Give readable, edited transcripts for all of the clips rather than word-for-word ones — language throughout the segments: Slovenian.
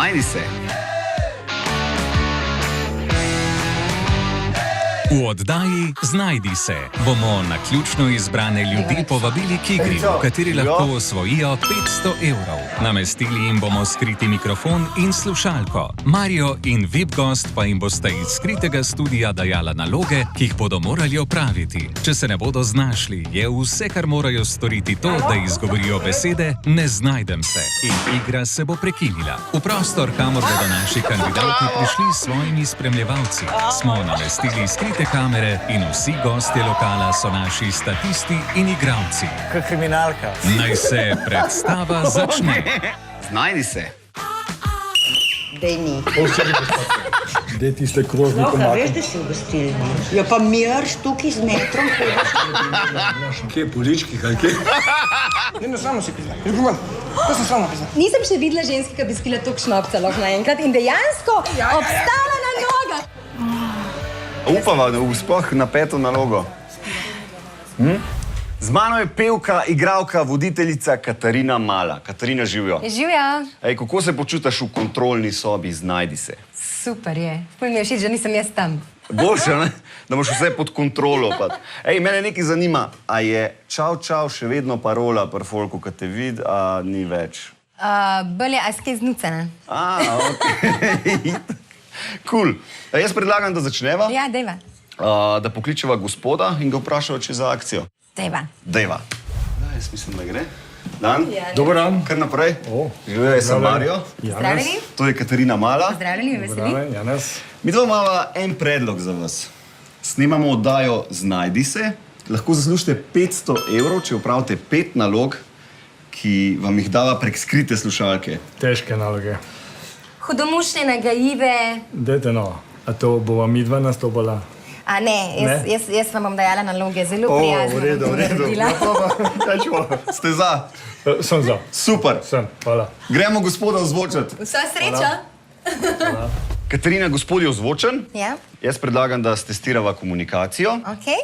Znajdi se. V oddaji Znajdi se bomo na ključno izbrane ljudi povabili k igri, v kateri lahko osvojijo 500 evrov. Namestili jim bomo skriti mikrofon in slušalko. Mario in VIP gost pa jim bosta iz skritega studia dajala naloge, ki jih bodo morali opraviti. Če se ne bodo znašli, je vse, kar morajo storiti, to, da izgovorijo besede "ne znajdem se" in igra se bo prekinila. V prostor, kamor bodo naši kandidati prišli s svojimi spremljevalci, smo namestili skrite kamere in vsi gostje lokala so naši statisti in igralci. Kot kriminalka. Naj se predstava začne. Znajdi se. Dej ni. Dej tiste krožne Loka, tomate. veš, da si v gostilni. Ja, pa mirš tukaj z metrom. Kje, polički, kaj kje? Ne, samo si pizna. Ljubim, to sem sama pizna. Nisem še videla ženske, ki bi spila toliko šnopca lahko naenkrat in dejansko obstala na nogah. Upava, da bo sploh napeto nalogo. Z mano je pevka, igralka, voditeljica Katarina Mala. Katarina, živijo. Živja. Ej, kako se počutiš v kontrolni sobi? Znajdi se. Super je. Pol mi je všeč, da nisem jaz tam. Boljše, ne? Da imaš vse pod kontrolo. Pa. Ej, mene nekaj zanima. A je čau, čau še vedno parola pri folku, ko te vidi, a ni več? Bolje, a skaj znucena. Okej. Cool. Jaz predlagam, da začneva. Ja, dejva. Da pokličeva gospoda in ga vprašava, če za akcijo. Dejva. Dejva. Da, jaz mislim, da gre. Dan? Dober dan. Kar naprej. Živijo, jaz sem Mario. Zdravljeni? To je Katarina Mala. Zdravljeni, me veseli. Janez. Mi dva imava en predlog za vas. Snemamo oddajo Znajdi se. Lahko zaslužite 500 evrov, če opravite 5 nalog, ki vam jih dava prek skrite slušalke. Težke naloge. Hudomušne, nagajive. Dajte no. A to bova midva nastopala? A ne, jaz vam bom dajala naloge, zelo prijazno. v redu, bom v to redu. naredila. Kaj čuva? Ste za? Sem za. Super. Sem, hvala. Gremo gospoda ozvočati. Vsa sreča. Katarina, gospod je ozvočen. Ja, Jaz predlagam, da stestirava komunikacijo. okej.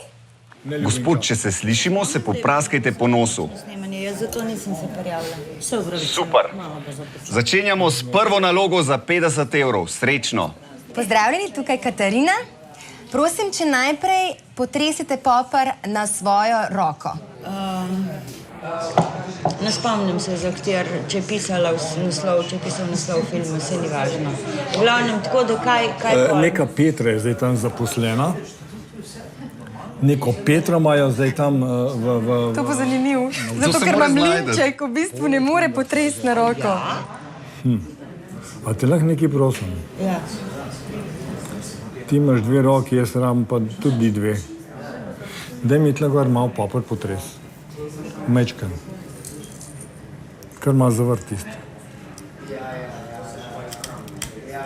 Gospod, če se slišimo, se popraskajte po nosu. Snemanje, jaz zato nisem se prijavila. Se upravičujem. Super. Začenjamo s prvo nalogo za 50 evrov. Srečno. Pozdravljeni, tukaj Katarina. Prosim, če najprej potresite popar na svojo roko. Ne spomnim se, za kater, če je pisala naslov, če je pisal naslov filma, se ni važno. V glavnem, tako da kaj pol? Neka Petra je zdaj tam zaposlena. Neko Petra imajo zdaj tam To bo zanimivo. To Zato, se ker mora imam znajti. linček, v bistvu ne more potresti na roko. A te lahko nekaj prosim? Ja. Ti imaš 2 roki, jaz rabim pa tudi 2. Daj mi tle gor malo popar potres. Mečkan. Kar malo zavrt tisti.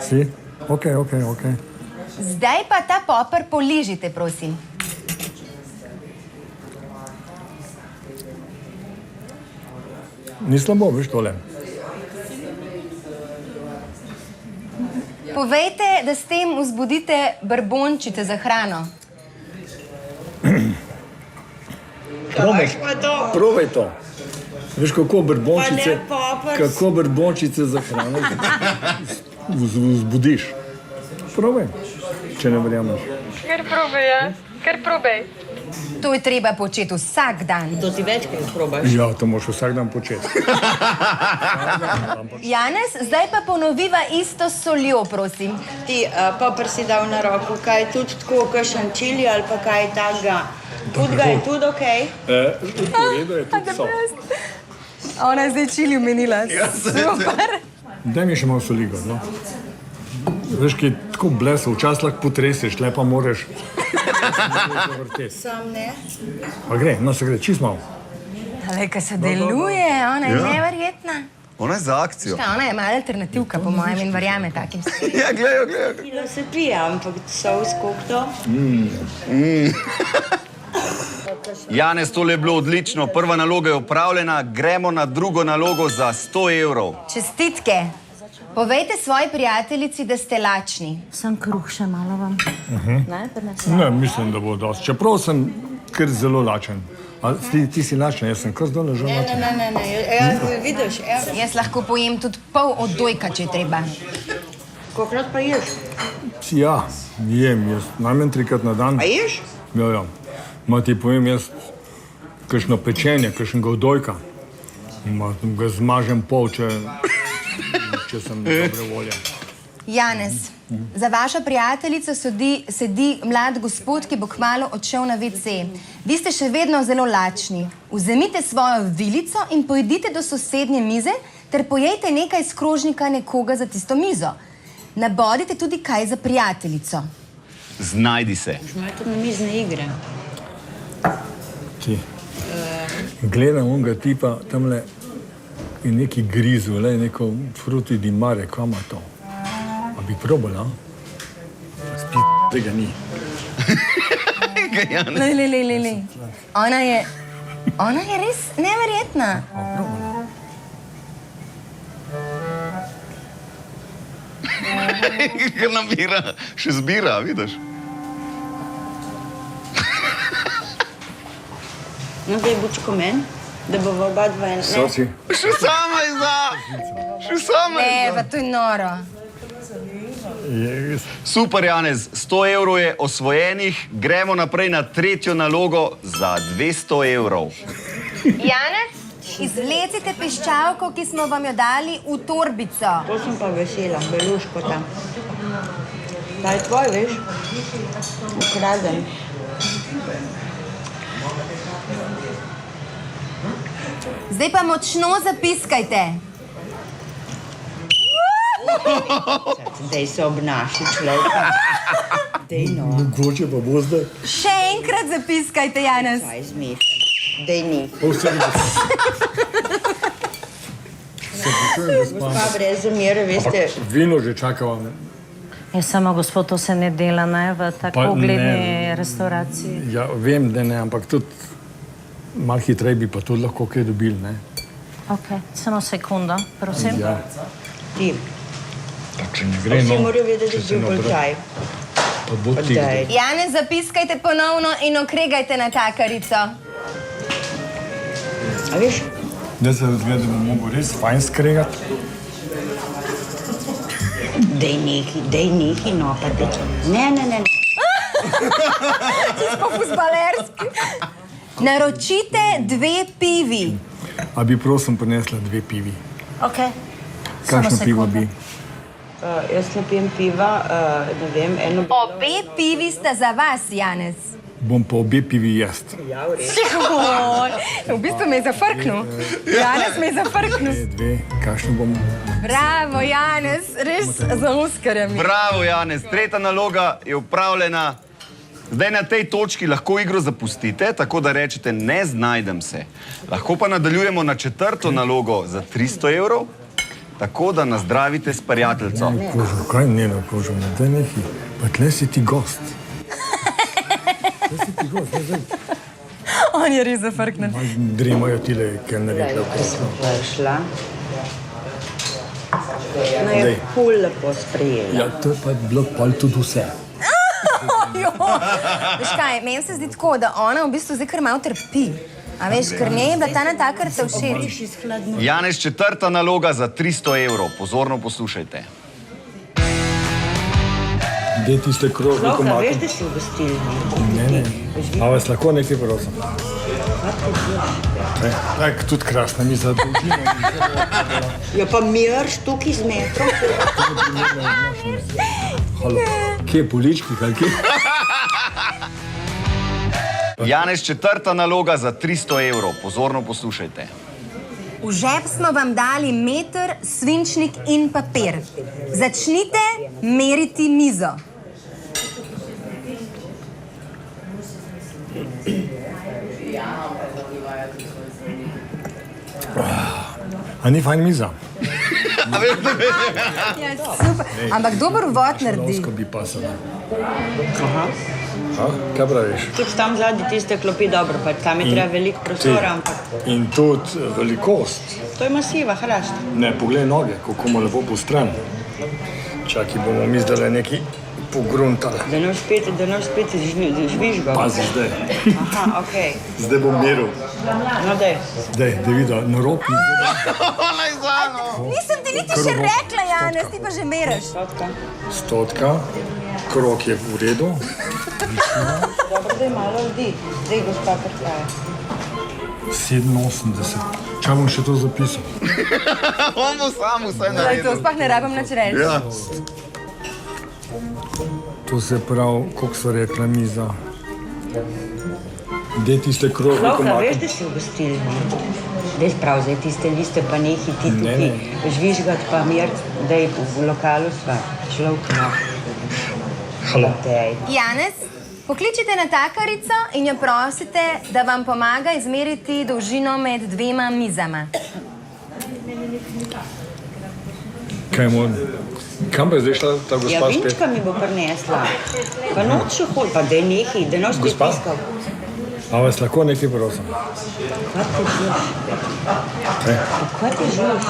Si? Okej. Zdaj pa ta popar poližite, prosim. Ni slabo, veš tole. Povejte, da s tem vzbudite brbončice za hrano. Probaj to. Veš, kako brbončice, Pa ne popar. kako brbončice za hrano vzbudiš. Probaj, če ne verjameš. Kar probej. To je treba početi vsak dan. To ti večkrat probaš. Ja, to moraš vsak dan početi. Janez, zdaj pa ponoviva isto s soljo, prosim. Ti popr si dal na roko, kaj tudi tako, kakšen čili ali pa kaj takega. Tudi ga je tudi okej. V redu je tudi so. Ona je zdaj čili omenila. Super. Daj mi še malo soli gor, no. Veš, ki je tako blesel, včasih lahko potreseš, tle pa moraš zavrteti. Sam ne. Pa gre, no se gre, čist malo. Ale, kaj se deluje, ona je neverjetna. Ona je za akcijo. Šta, ona je malo alternativka, po mojem, in verjame takim stvarem. Ja, gledajo. Kilo se pije, ampak sous koliko to? Janez, tole je bilo odlično. Prva naloga je opravljena. Gremo na drugo nalogo za 100 evrov. Čestitke. Povejte svoji prijateljici, da ste lačni. Sem kruh še malo vam. Ne, pa ne. Ne, mislim, da bo dosti. Čeprav sem kar zelo lačen. A ti si lačen, jaz sem kar zdaj ležal lačen. Ne, vidiš, evo. Jaz lahko pojem tudi pol odojka, če je treba. Kolikrat pa ješ? Ja, jem jaz, najmanj 3-krat na dan. A ješ? Ja. Ma ti povem jaz, kakšno pečenje, kakšnega odojka. Ma ga zmažem pol, če sem dobre volje. Janez, za vašo prijateljico sedi mlad gospod, ki bo kmalu odšel na WC. Vi ste še vedno zelo lačni. Vzemite svojo vilico in pojdite do sosednje mize ter pojejte nekaj iz krožnika nekoga za tisto mizo. Nabodite tudi kaj za prijateljico. Znajdi se. Imajo tudi namizne igre. Ti. Gledam onega tipa, tamle je neki grizu, neko fruti di mare, kva ima to? A bi probal, a? Tega ni. Lej. Ona je res neverjetna. A probal. Ker nabira, še zbira, vidiš? No, da je bučko men, da bo v oba dva en. Soci. Še sama izda! Še sama Ne, izda! pa to je noro. Super, Janez, 100 evrov je osvojenih, gremo naprej na tretjo nalogo za 200 evrov. Janez, izvlecite piščalko, ki smo vam jo dali v torbico. To sem pa vesela, beluško tam. Da je tvoj, veš? Ukraden. Zdaj pa močno zapiskajte. Dej se obnaši, človeka. Dej no. Mogoče pa bo zdaj. Še enkrat zapiskajte, Janez. Kaj zmešam. Dej ni. Gospa, brez zamere, veste. Vino že čakava. Je samo gospod, to se ne dela, ne, v tako ugledni restauraciji. Ja, vem, da ne, ampak tudi malo hitreje bi pa tudi lahko kaj dobili, ne? Ok, samo sekundo, prosim. Ja. Ti. Če ne gre, Vsi morajo vedeti, da je bil bolčaj. Pa bo ti. Janez, zapiskajte ponovno in okregajte na takarico. A veš? Da se razgleda, da bom mogel res fajn skregati. Dej neki, no, pa dej. Ne. Čisto fuzbalerski. Naročite 2 pivi. A bi prosim prinesla 2 pivi. Ok, samo Kakšno pivo sekundo. bi? Jaz ne pijem piva, ne vem, eno... Obe pivi sta za vas, Janez. Bom pa obe pivi jest. Ja, v redu. Oj, v bistvu me je zafrknil. Janez me je zafrknil. 2, kakšno bom? Bravo, Janez, res za Oskarjem. Bravo, Janez, tretja naloga je upravljena. Zdaj na tej točki lahko igro zapustite, tako da rečete ne znajdem se. Lahko pa nadaljujemo na četrto nalogo za 300 evrov, tako da nazdravite s prijateljco. Kožo, kaj ne na kožo, ne daj neki. Pa tle si ti gost. Tle si ti gost, ne zdaj. On je res zafrknil. Drimajo tile kelnerje. Pa je šla. No je ful lepo sprejela. Ja, to je pa bilo pol tudi vse. Veš kaj, meni se zdi tako, da ona v bistvu zdaj kar malo trpi. A veš, ker njej je bila ta natakarica všeč. Janez, četrta naloga za 300 evrov. Pozorno poslušajte. Dej tiste krožne Loka, komate. veš, da si v gostilni? Ne. A vas lahko nekaj prosim? Tak, tudi krasna miza. Ja, pa mirš tukaj z metrom. Halo, kje je polički, kaj kje? Janez, četrta naloga za 300 evrov. Pozorno poslušajte. V žep smo vam dali meter, svinčnik in papir. Začnite meriti mizo. A ni fajn miza? Ja, super. Ampak dober vod naredi. Lovsko bi pasala. Kaj praviš? Tudi tam zadnji tiste klopi dobro, pa tam je treba veliko prostora, ampak In tudi velikost. to je masiva, hrašt. Ne, poglej noge, kako mu lepo postran. Čakaj, bomo mi zdaj neki pogruntali. Da ne spet žvižgal. Pazi zdaj. Aha, okej. Zdaj bom meril. No, daj. Zdaj, da vidiš, na rob mi zdaj. Nisem ti niti še rekla, Janez, ti pa že meriš. Stotka, krog je v redu. Dobro, da je malo ljudi. Zdaj, gospa, kar traja. 87. Čaj bom še to zapisal? On bo sam vse To naredil. sploh ne rabim nič reči. Ja. To se pravi, koliko so rekla miza. Dej tiste kroge, ko Slovka, veš, imate. da si v gostilni? Dej sprav, zdaj tiste liste pa nehi ti Ne, tukaj žvižgat pa mir, da je v lokalu sva. Človek, no. Halo. Dej. Janez, pokličite natakarico in jo prosite, da vam pomaga izmeriti dolžino med dvema mizama. Kaj mora? Kam pa je zdaj šla ta Ja, gospa spet? vinčka mi bo prinesla. Pa noč še hod, pa daj nehi, da noč spet Gospa? piskal. A vas lahko nekaj prosim? Kaj ti želiš? Kaj ti želiš?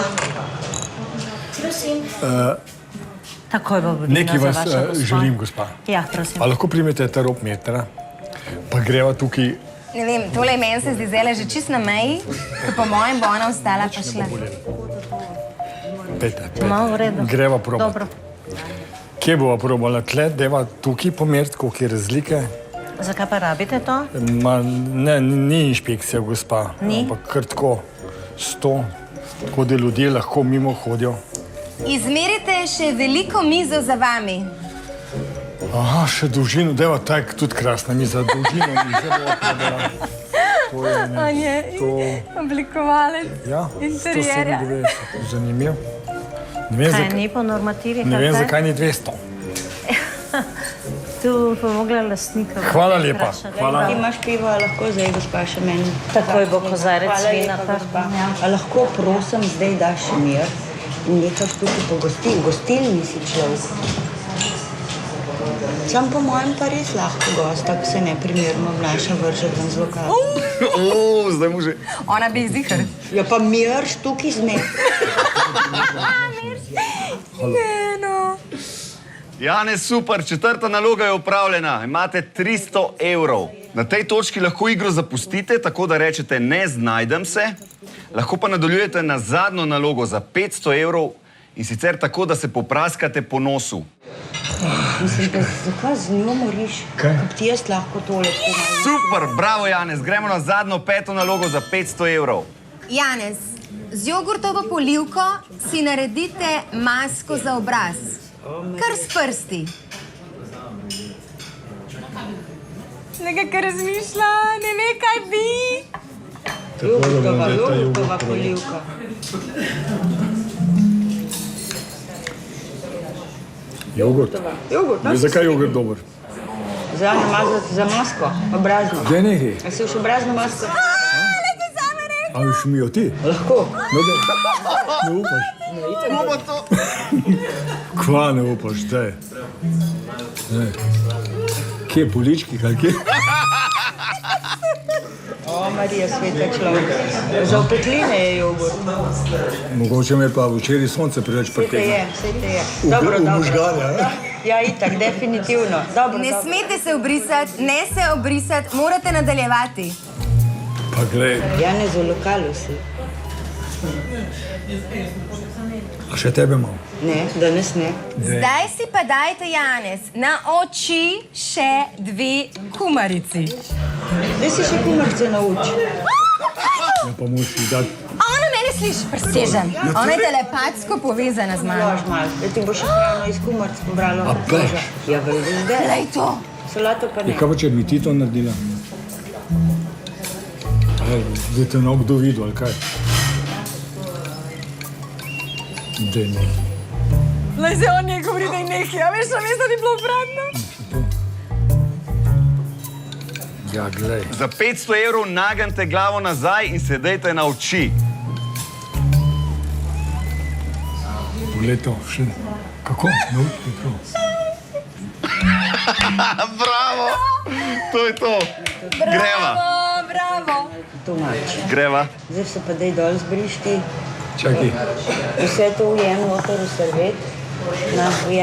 Takoj bo vodila Nekaj za vas vašo gospo. želim, gospa. Ja, prosim. A lahko primete ta rob metra, pa greva tukaj. Ne vem, tole meni se zdi zdaj že čist na meji, ko po mojem bo ona ostala pa šla. Pejte, No, v redu. Greva probat. Dobro. Kje bova probala? Tle, deva tukaj pomeriti, koliko je razlike. Zakaj pa rabite to? Ma, ne, ni inšpekcija, gospa. Ni? Ampak kar tako 100, tako da ljudje lahko mimo hodijo. Izmerite še veliko mizo za vami. Aha, še dolžino, deva tak, tudi krasna miza, dolžino mize bova probala. To je ne, to, Oblikovalec. ja, Interierja. 197, zanimiv. Ne vem, Kaj zakaj, ni po normativih? ne ali vem, kaj? zakaj ni 200. Tu pa mogla lastnika. Hvala lepa. vprašati. Hvala. Ti imaš pivo, a lahko zdaj, gospa, še meni. Takoj bo kozarec Hvala vina, lepa, pa- gospa. ja. A lahko, prosim, zdaj daš mir in nehaš tukaj po gostilni si človek. Sam po mojem pa res lahko gost, tako se neprimerno obnaša, vrže ven z lokala. Zdaj mu že. Ona bi zihar. Ja pa mirš tukaj z me. Janez, super, četrta naloga je upravljena. Imate 300 evrov. Na tej točki lahko igro zapustite, tako da rečete ne znajdem se. Lahko pa nadaljujete na zadnjo nalogo za 500 evrov in sicer tako, da se popraskate po nosu. Mislim, da zakaj z njo moriš? Kaj? Kako ti jaz lahko tole pomagam? Super, bravo Janez, gremo na zadnjo peto nalogo za 500 evrov. Janez, z jogurtovo polivko si naredite masko za obraz. Kar s prsti. Nekaj razmišlja, ne ve, kaj bi. Jogurtova polivka. Jogurt. Jogurt, no? Zakaj je jogurt dober? Za namazati za masko, obrazno. Daj nekaj. A si už obrazno masko? A už mi jo ti? Lahko. No, da. Ne upaš. Bomo to. Kva ne upaš, zdaj. Kje, polički, kaj kje? O, Marija, sveta človek. Za opekline je jogurt. Mogoče me pa včeraj sonce preveč Sej te preteklo. je, sej te je. Dobro, v dobro. možgane, a? Ja, itak, definitivno. Dobro, Ne dobro. smete se obrisati, ne se obrisati, morate nadaljevati. Pa glej, Janez, v lokalu si. a še tebe imam. Ne, danes ne. Zdaj si pa dajte, Janez, na oči še 2 kumarici. Zdaj si še kumarce nauči. Ja, pa moraš ji dati. A ona mene sliši, presežem. Ona je telepatsko povezana z mano. Lož malo, da ti bo še hrano iz kumarc pobralo. A peš? Ja, veš, da. Glej to. Solato pa ne. Kaj pa če bi ti to naredila? Da te ne kdo videl, ali kaj? Dej ne. Lej se on ne govori, da je nekaj, a veš, namesto da bi bilo obratno. Ja, glej. Za 500 evrov nagnete glavo nazaj in se dejte na oči. Poglej to, še. Kako? Nauči to. Bravo! To je to. Greva. Bravo. Tomač. Greva. Zdaj se pa dej dol zbrišti. Čakaj. Vse to ujem noter v servet.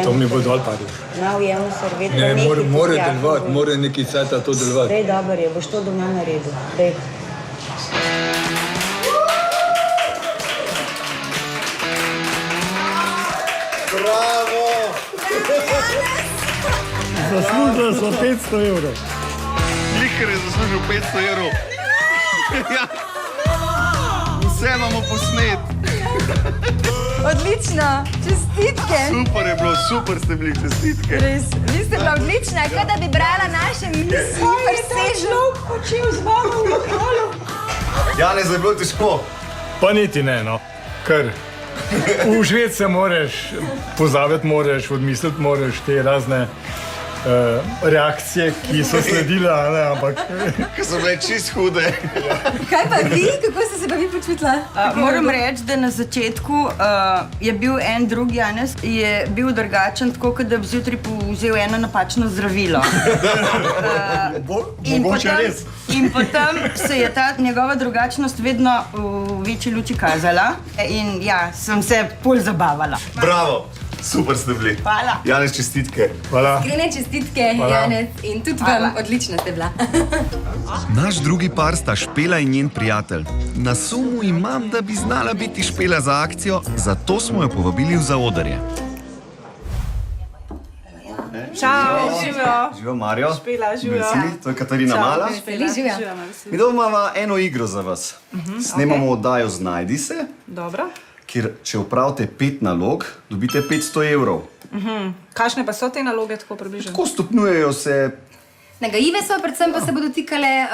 To mi bo dol padlo. Na ujemno servetko. Ne, mora delovati, mora neki cajta to delovati. Dej, dober je, boš to doma naredil. Dej. Bravo! Zaslužila so 500 evrov. Likar je zaslužil 500 evrov. Ja. Vse imamo posnet. Odlično, čestitke. Super je bilo, super ste bili, čestitke. Res, vi ste bila odlična, kot da bi brala naše misli, presežno. Janez, je bilo težko. Pa niti ne, no. Ker uživeti se moraš, pozaveti moraš, odmisliti moraš te razne reakcije, ki so sledile, ne, ampak... Ker so bile čist hude. Kaj pa vi, kako ste se pa vi počutila? Moram reči, da na začetku je bil en drug Janez, je bil drugačen, tako kot da bi zjutraj vzel eno napačno zdravilo. Mogoče res. In potem se je ta njegova drugačnost vedno v večji luči kazala in ja, sem se pol zabavala. Bravo, super ste bili. Hvala. Janez, čestitke. Hvala. Iskrene čestitke, Janez, in tudi vam odlična ste bila. Naš drugi par sta Špela in njen prijatelj. Na sumu imam, da bi znala biti Špela za akcijo, zato smo jo povabili v zaodrje. Čau, živijo. Živijo, Marjo. Špela, živijo. Veseli, to je Katarina Mala. Špeli živijo. Mi imamo eno igro za vas. Snemamo oddajo Znajdi se, Dobro. kjer če opravite 5 nalog, dobite 500 evrov. Kakšne pa so te naloge tako približno? Tako stopnjujejo se. Nagajive so, predvsem pa se bodo tikale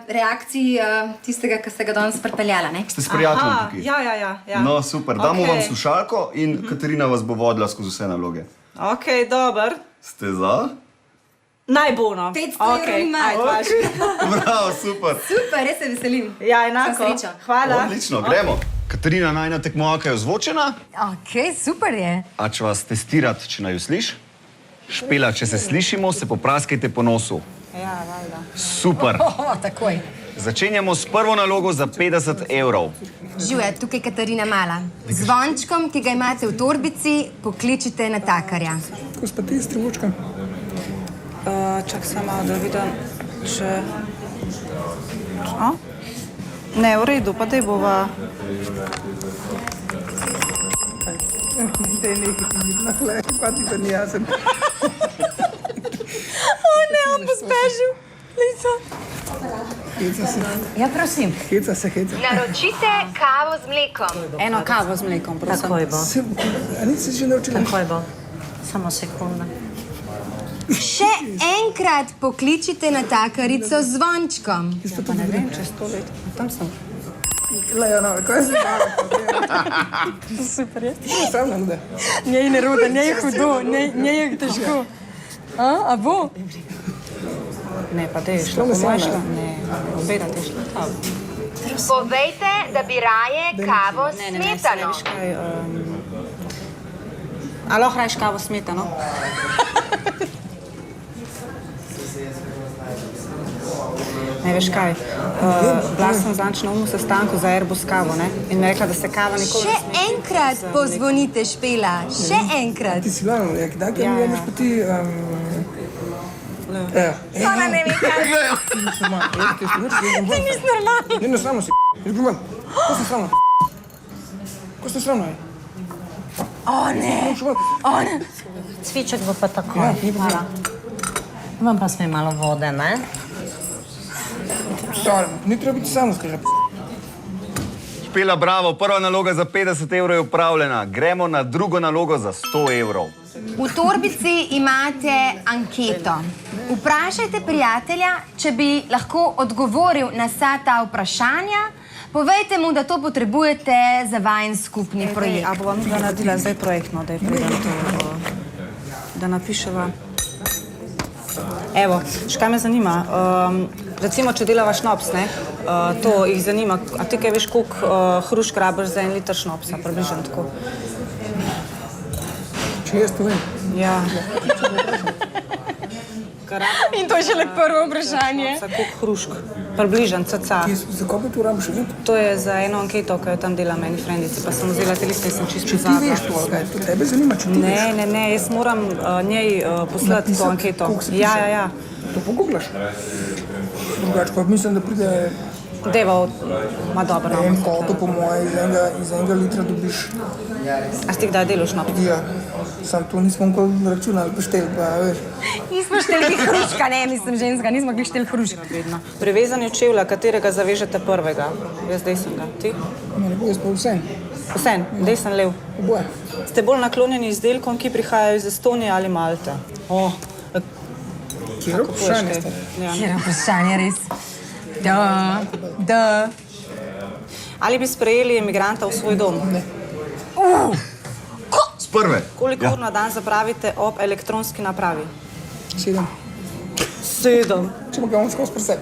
reakcij tistega, ki ste ga danes pripeljala, ne? Ste s prijateljem Aha, tukaj? ja. No, super. Damo Okej. vam slušalko in Katarina vas bo vodila skozi vse naloge. Ok, dober. Ste za? Naj bo no. 500 evrov ima. Ajde, vaš. Bravo, super. Super, res se veselim. Ja, enako. Vso srečo. Hvala. Odlično, gremo. Katarina, najna tekmovalka je ozvočena. Ok, super je. A če vas testirati, če naju sliš? Špela, če se slišimo, se popraskajte po nosu. Ja, valjda. Super. Takoj. Začenjamo s prvo nalogo za 50 evrov. Živja, tukaj Katarina Mala. Z zvončkom, ki ga imate v torbici, pokličite natakarja. Gospod, ti strivučka. Čak samo, da vidim, če... Ne, v redu, pa daj bova... Daj nekaj ti mirno, hle, pa ti to ni jasen. Ne, on bo spežil. Lica. Heca se. Ja, prosim. Heca se, heca. Naročite kavo z mlekom. Eno kavo z mlekom, prosim. Takoj bo. A nisi že naučila? Takoj bo. Samo sekunda. Še enkrat pokličite natakarico z zvončkom. Pa ne vem, čez 100 let. Tam sem. Lejo, no, kaj se dala? Super je. Ti je sam nalude. Njej ne roda, njej je hudo, njej je težko. A bo? Ne, pa daj, šla Slome po moje sama. šla. Ne, obeda te šla kavo. Povejte, da bi raje kavo s Ne, smetano. veš kaj... A lahko rajš kavo s smetano? Ne, veš kaj, bila sem zadnjič na sestanku za Airbus kavo, ne? In mi rekla, da se kava nikoli Še ne sme... enkrat pozvonite, Špela. Še enkrat. Ti si bila, jak da, kaj Ja, mi ja. jemeš pa ti... Ona ne ve kaj. Ti nisi normalna. Ne, sramo si, ješ guman. Ko ste sramo? Ko ste sramo, O ne, o ne. Cviček bo pa tako. Ja, ni pa Vam pa sme malo vode, ne? Sorry, ni treba biti samo skaža. Špela, bravo, prva naloga za 50 evrov je upravljena. Gremo na drugo nalogo za 100 evrov. V torbici imate anketo. Vprašajte prijatelja, če bi lahko odgovoril na vsa ta vprašanja. Povejte mu, da to potrebujete za vajen skupni A projekt. bova mi naredila zdaj projektno, da je pridem to, da napiševa. Evo, škaj me zanima, recimo, če delava šnops, ne, to jih zanima, a ti kaj veš, koliko hrušk rabiš za 1 liter šnopsa, približno tako? Če jaz to vem. Ja. In to je šele prvo vprašanje. Za koliko hrušk? Približen, cca. Za koga tu rabiš videti? To je za eno anketo, ki jo tam dela meni frendici, pa sem vzela te liste in sem čisto Če ti veš to, ali kaj, to tebe zanima, če ti veš. Ne, jaz moram njej poslati to anketo. Koliko si pisal? Ja. To pogublaš. Drugač pa mislim, da pride Deva ima dobro. en koto po moje, iz enega litra dobiš. A si ti kdaj delaš na Ja, sam to nismo nikoli računali, pošteli pa, veš. Nismo šteli hruška, ne, mislim ženska, nismo bili šteli hruška. Privezanje čevlja, katerega zavežete prvega. Jaz desnega. Ti? Ne bo, jaz pa vsem. Vsem, desen, lev. Oboje. Ste bolj naklonjeni izdelkom, ki prihajajo iz Estonije ali Malte? Kjer vprašanje ste? Ja. Kjer vprašanje, res. Da. Ali bi sprejeli emigranta v svoj dom? Ne. Z prve. Koliko ur na dan zapravite ob elektronski napravi? 7. 7. Če pa ga on skozi presep.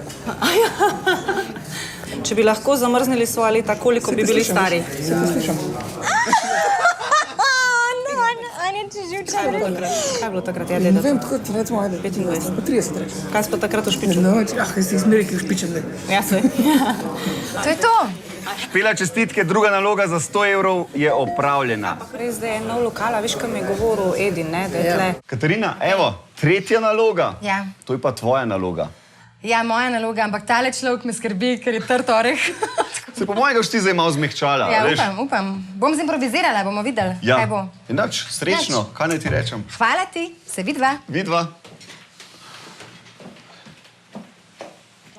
Če bi lahko zamrznili svoja leta, koliko bi bili stari? Se te slišam. Kaj je bilo takrat? Ja, Ne deda. vem, tako ti recimo, ajde. 25. Pa 30 reči. Kaj si pa takrat v špiču? No, jaz si smeri, ki špičem. Ja, se. To je to. Špela, čestitke, druga naloga za 100 evrov je opravljena. Res, da je nov lokal, a veš, kam je govoril Edin, ne, da je tle. Katarina, evo, tretja naloga. Ja. To je pa tvoja naloga. Ja, moja naloga, ampak tale človek me skrbi, ker je trd oreh. Se po mojega už ti zdaj malo zmehčala, Ja, veš? upam. Bom zimprovizirala, bomo videli, Ja. kaj bo. Inač, srečno, kaj naj ti rečem? Hvala ti, se vidva. Vidva.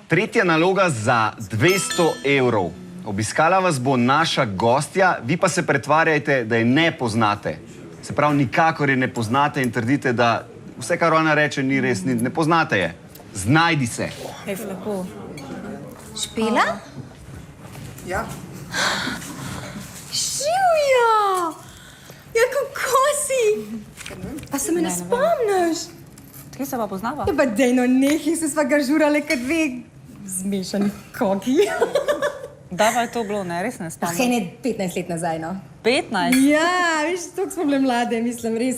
Tretja naloga za 200 evrov. Obiskala vas bo naša gostja, vi pa se pretvarjajte, da je ne poznate. Se pravi, nikakor je ne poznate in trdite, da vse, kar ona reče, ni res, ne poznate je. Znajdi se. Ej, lepo. Špela? Ja. Živjo! Ja, kako si? Pa se me ne spomniš? Kje se pa poznava? Ja, pa dejno nehi, se sva ga žurale, kot dve zmešani koki. Dava je to bilo, ne, res ne Ah, spomnim. ne, 15 let nazaj, no. 15? Ja, veš, toliko smo bile mlade, mislim, res.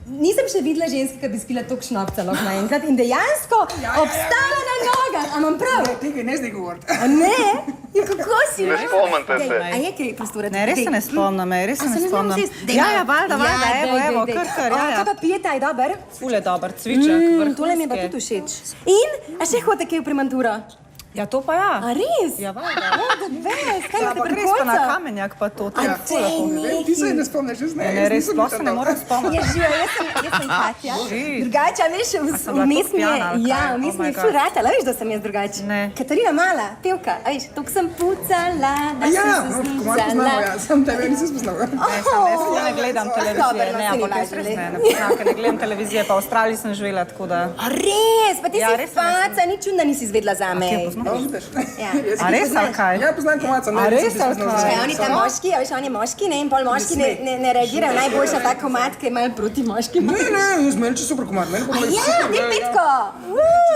Nisem še videla ženske, ki bi spila toliko šnopca lahko naenkrat in dejansko obstala na nogah. A imam prav? Tega ne zdaj govoriti. A ne? Ja, kako si? Ne spomnite se. A je kaj prostora? Ne, res se ne spomnim, res se A ne se ne znam spomnim. vzeti? Ja, valjda, evo, kar, ja, Kaj ja. pa pijete, je dober? Fule dober, cviček, vrhunski. Tole mi je pa tudi všeč. In, a še hodite kaj v premanturo? Ja, to pa ja. A res? Ja, valjda. O, da veš, kaj Ja, imate pa res pa na prekolca? kamenjak pa to. A Ja, ful lepo. Ti se ne spomniš, jaz ne. Ne, res, sploh se ne morem spomniti. Ja, živa, jaz sem Katja. Živ. Drugače, a veš, sem bila vmes toliko mi je, pijana, ali ja, kaj? vmes Oh mi my je God. ful ratala, veš, da sem jaz drugače. Ne. Katarina Mala, pevka, a veš, toliko sem pucala, da Ja, sem se komar poznamo, znicala. ja. Sam tebe nisem spoznal. Ne gledam televizije, Dobro, ne, saj ni ampak jaz važno, res ne. ne poznam, ker ne gledam televizije, pa v Avstraliji sem živela, tako da... A res, pa ti Ja, si res sem, faca, ni čudno, da nisi izvedla zame. kje poznaš? No, vidiš. Ja. A res ali kaj? Ja, poznam komaca. A res ali kaj? Ja, oni tam moški, a veš, on je moški, ne, in pol moški ne reagirajo najboljša ta komad, ki je malo proti moškim. Ne, jaz meni če super komad. Meni pa meni Ja, ti petko!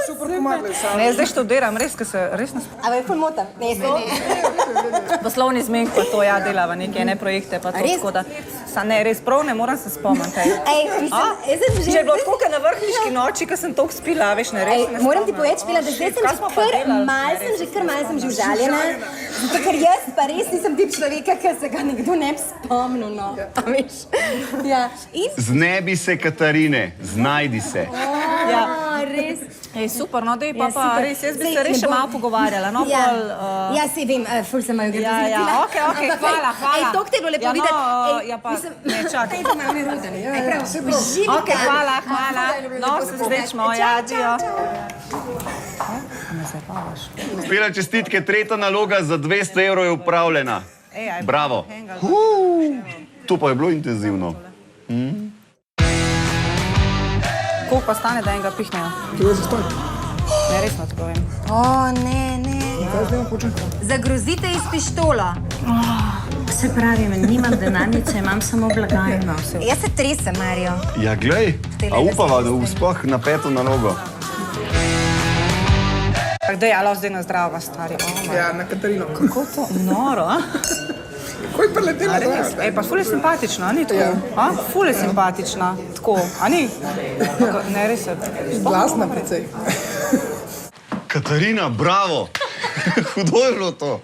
super komad. Ne, zdaj študiram, res, ker se res ne A veš, ful motam? Ne, poslovni zmenk pa to, ja, delava neke ene projekte, pa to, A res? tako da... Ne, res, prav ne moram se spomniti. Ej, mislim, jaz sem že... Če je bilo tako, kot na vrhniški noči, ko sem toliko spila, veš, ne, res Ej, ne moram ti spomnim. povedati, Špela, da zdaj sem Kaj že smo pa delali? kar mal sem že užaljena. Zato, ker jaz pa res nisem tip človeka, ki se ga nekdo ne bi spomnil, no. A veš? Ja. In? Znebi se, Katarine, znajdi se. Ja. A, res. Ej, super, no, dej Ja, pa pa super. res, jaz bi Saj se res ne še bom- malo pogovarjala, no, Ja, pol... ja sej vem, ful sem malo Ja, ja, okej, hvala. Ej, toliko te je bilo lepo Ja, no, videti. ja pa, ne, čakaj. Ej, pa malo nerodene. Ej, prav, uživaj. Ok, hvala. No, se srečmo, ja, adijo. Špela, čestitke, tretja naloga za 200 evrov je upravljena. Ej, aj, Bravo. hengal. To pa je bilo intenzivno. Koliko pa stane, da enega pihnejo? To je za stoj. Ne, resno ti povem. O, ne, ne. Kaj zdaj hočem? Zagrozite iz pištolo. Se pravi, nimam denarnice, imam samo blagajno. Jaz se tresem, Marijo. Ja, glej, a upava, da bo sploh na peto nalogo. Tako da je, alo, zdaj na zdravo, stari. Ja, na Katarino. Kako to? Noro, a? Kako je preletela Res? zraven? Ej, pa ful je simpatična, a ni tako? A? Ful je simpatična, tako, a ni? Ne, res je. Glasna precej. Katarina, bravo! Hudo je bilo to.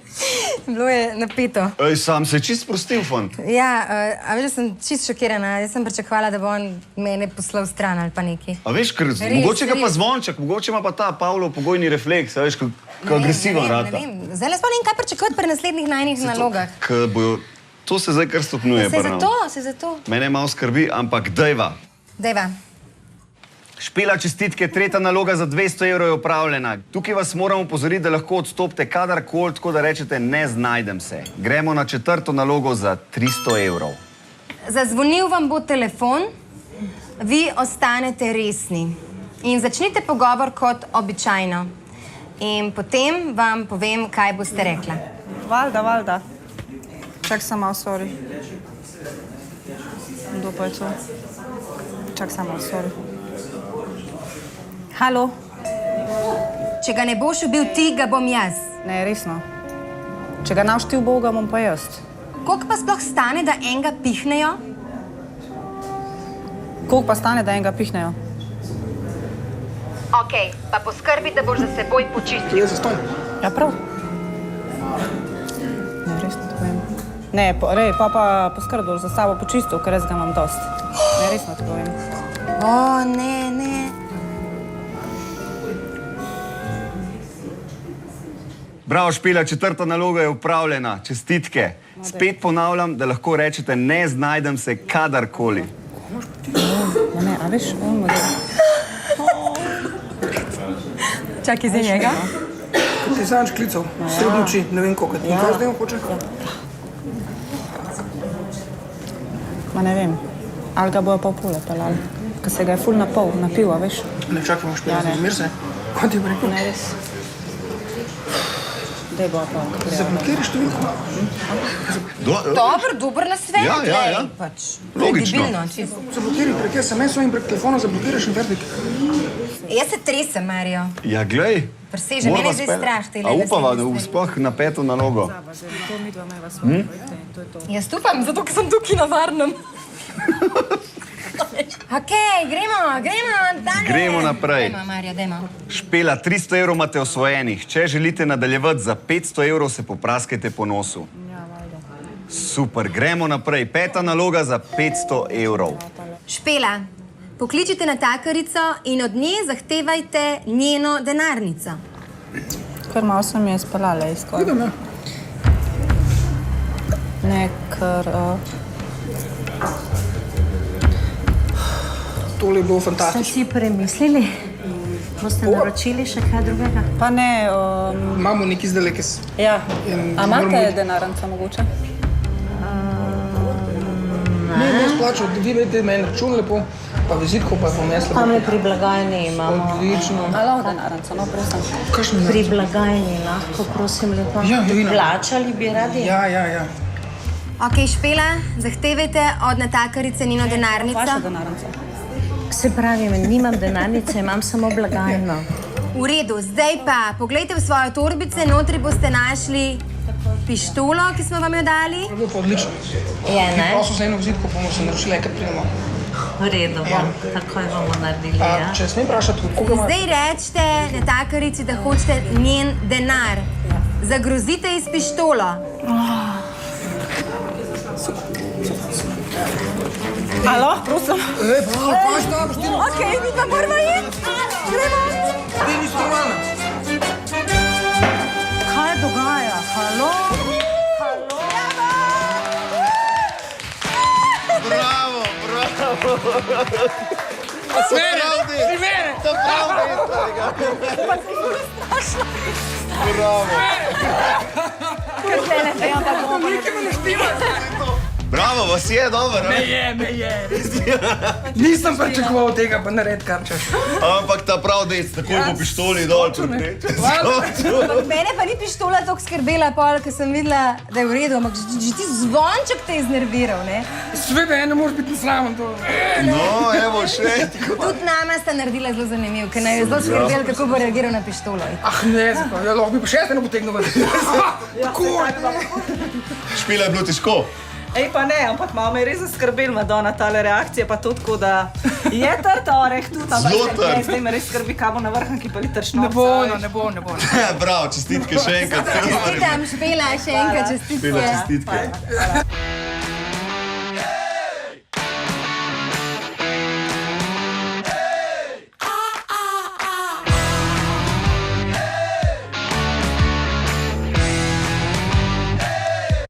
Bilo je napeto. Ej, sam se čist sprostil, fant. Ja, a veš, da sem čist šokirana. Jaz sem pričakovala, da bo on mene poslal stran ali pa neki. A veš, ker mogoče ga pa zvonček, mogoče ima pa ta Pavlov pogojni refleks, a veš, kako agresiven rata. Ne vem. Zdaj le spomnim, kaj pričakovati pri naslednjih najnih nalogah. To se zdaj kar stopnjuje. Se zato. Mene malo skrbi, ampak dejva. Dejva. Špela, čestitke, tretja naloga za 200 evrov je opravljena. Tukaj vas moram opozoriti, da lahko odstopite kadarkoli, tako da rečete ne znajdem se. Gremo na četrto nalogo za 300 evrov. Zazvonil vam bo telefon, vi ostanete resni in začnite pogovor kot običajno. In potem vam povem, kaj boste rekla. Valjda. Čak sem malo, sorry. Kdo pa je to? Čak sem malo, sorry. Halo? Če ga ne boš ubil ti, ga bom jaz. Ne, resno. Če ga navštil bo, ga bom pa jaz. Koliko pa sploh stane, da enega pihnejo? Koliko pa stane, da enega pihnejo? Ok, pa poskrbi, da boš za seboj počistil. Je zastonj. Ja, prav. Ne, resno to povem. Ne, pa poskrbi, da boš za sabo počistil, ker jaz ga imam dost. Ne, resno to povem. O, ne. Bravo, Špela, četrta naloga je upravljena. Čestitke. Spet ponavljam, da lahko rečete ne znajdem se kadarkoli. Ne, a veš, on model. Čakaj za njega. Ti je zadnjič klical, sred noči, ne vem koliko. In kaj zdaj on hoče? Ma ne vem, ali ga bojo pa v pole pelali. Ker se ga je ful napil, a veš? Ne, čakaj, imaš Špela, ne. zmer se. Kaj ti je rekel? Ne, res. Daj bojo pa. Zablokiraš številko. Dober nasvet. Ja. Logično. Zablokiraj prek SMS-ov in prek telefona zablokiraš in verdik. Jaz se tresem, Marijo. Ja, glej. Preseže, mene je zdaj strah. A upava, da sploh na peto nalogo. Jaz upam, zato ker sem tukaj na varnem. Ok, gremo dalje. Gremo naprej. Dajmo, Marija, dajmo. Špela, 300 evrov imate osvojenih. Če želite nadaljevati za 500 evrov, se popraskajte po nosu. Super, gremo naprej. Peta naloga za 500 evrov. Špela, pokličite natakarico in od nje zahtevajte njeno denarnico. Kar malo sem je speljala izkoj. Vidim, ja. Ne, ker... Tole je bilo Ste fantastično. si premislili? Boste naročili še kaj drugega? Pa ne... Imamo neki zdalekes. Ja. In A moramo imate iti. denarnica mogoče? Ne splačal, da vi imate meni račun lepo, pa vizitko pa bom jaz lepo. Tam je pri blagajni imamo. Odlično. A lahko denarnica, no, prosim. Kakšen Pri blagajni lahko, prosim lepo. Ja, Jovina. Plačali bi radi? Ja. Ok, Špela, zahtevajte od natakarice njeno denarnico. Vaša denarnica. Se pravi, nimam denarnice, imam samo blagajno. V redu, zdaj pa poglejte v svojo torbice, notri boste našli pištolo, ki smo vam jo dali. To je bilo pa odlično. Je, ne? Prosil za eno vizitko, bomo se naročili, enkrat pridemo. V redu, bom. Takoj bomo naredili, ja. Če smem vprašati, koga ima? Zdaj rečete natakarici, da hočete njen denar. Zagrozite ji s pištolo. Alo, prosim. Kaj sta, poštimo? Ok, mi pa moramo iti. Gremo. Ti nisi normalna. Kaj dogaja? Halo? Bravo! Primere! To pravdi! Bravo! Bravo, vas je dobro, ne? Me je. Nisem pričakoval tega, pa nared kar češ. Ampak ta prav dec, takoj po pištoli dol. Mene pa ni pištola toliko skrbela, ker sem videla, da je v redu, ampak že ti zvonček te je iznerviral, ne? Sveda, ne moreš biti nasramen to. No, evo še. Tudi nama sta naredila zelo zanimiv, ker naj je zelo skrbel, kako bo reagiral na pištolo. Ah, ne, zdaj ja, lahko bi pa še eno potegnil. Tako. Špila je bilo težko. Ej, pa ne, ampak malo me je res zaskrbel, Madonna, tale reakcija, pa to tako, da je trd oreh tudi, ampak Zelo trd. zdaj me res skrbi, kaj bo na vrhanki pa liter šnopsa. Ne bo, no, ne bo, ne bo. Bravo, čestitke še enkrat. Čestitam, Špela, še enkrat čestitke. Čestitke.